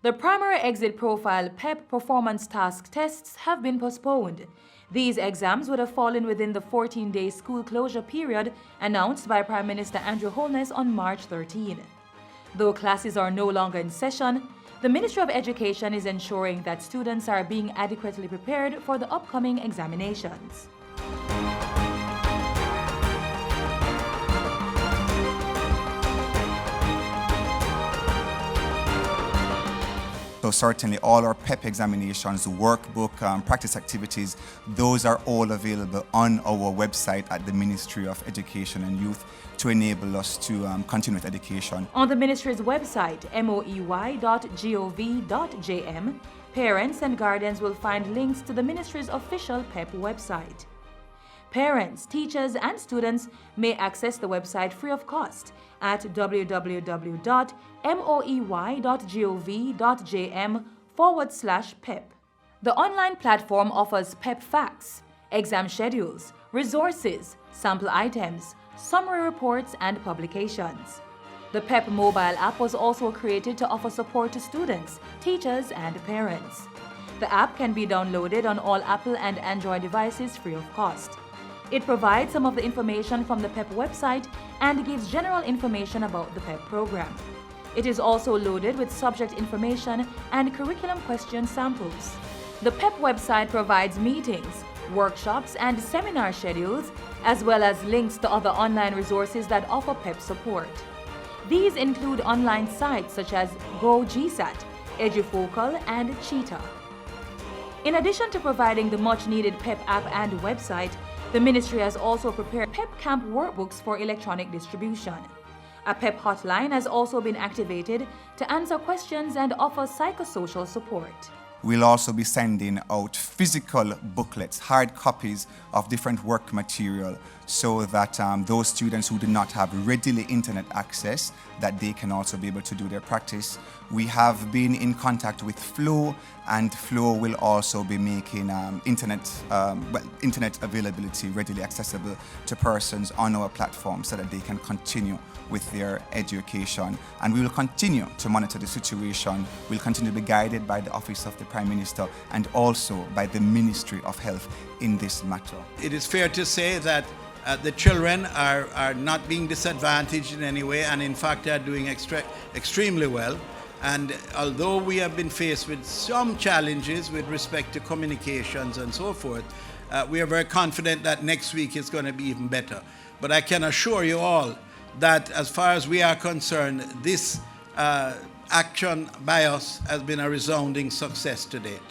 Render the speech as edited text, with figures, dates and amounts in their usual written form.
The primary exit profile PEP performance task tests have been postponed. These exams would have fallen within the 14-day school closure period announced by Prime Minister Andrew Holness on March 13. Though classes are no longer in session, the Ministry of Education is ensuring that students are being adequately prepared for the upcoming examinations. So certainly all our PEP examinations, workbook, practice activities, those are all available on our website at the Ministry of Education and Youth to enable us to continue with education. On the Ministry's website, moey.gov.jm, parents and guardians will find links to the Ministry's official PEP website. Parents, teachers, and students may access the website free of cost at www.moey.gov.jm/PEP. The online platform offers PEP facts, exam schedules, resources, sample items, summary reports, and publications. The PEP mobile app was also created to offer support to students, teachers, and parents. The app can be downloaded on all Apple and Android devices free of cost. It provides some of the information from the PEP website and gives general information about the PEP program. It is also loaded with subject information and curriculum question samples. The PEP website provides meetings, workshops, and seminar schedules, as well as links to other online resources that offer PEP support. These include online sites such as Go GSAT, EduFocal, and Cheetah. In addition to providing the much-needed PEP app and website, the Ministry has also prepared PEP Camp workbooks for electronic distribution. A PEP hotline has also been activated to answer questions and offer psychosocial support. We'll also be sending out physical booklets, hard copies of different work material, so that those students who do not have readily internet access, that they can also be able to do their practice. We have been in contact with Flow, and Flow will also be making internet availability readily accessible to persons on our platform so that they can continue with their education. And we will continue to monitor the situation. We'll continue to be guided by the Office of the Prime Minister and also by the Ministry of Health in this matter. It is fair to say that the children are not being disadvantaged in any way, and in fact are doing extremely well. And although we have been faced with some challenges with respect to communications and so forth, we are very confident that next week is going to be even better. But I can assure you all that as far as we are concerned, this action by us has been a resounding success to date.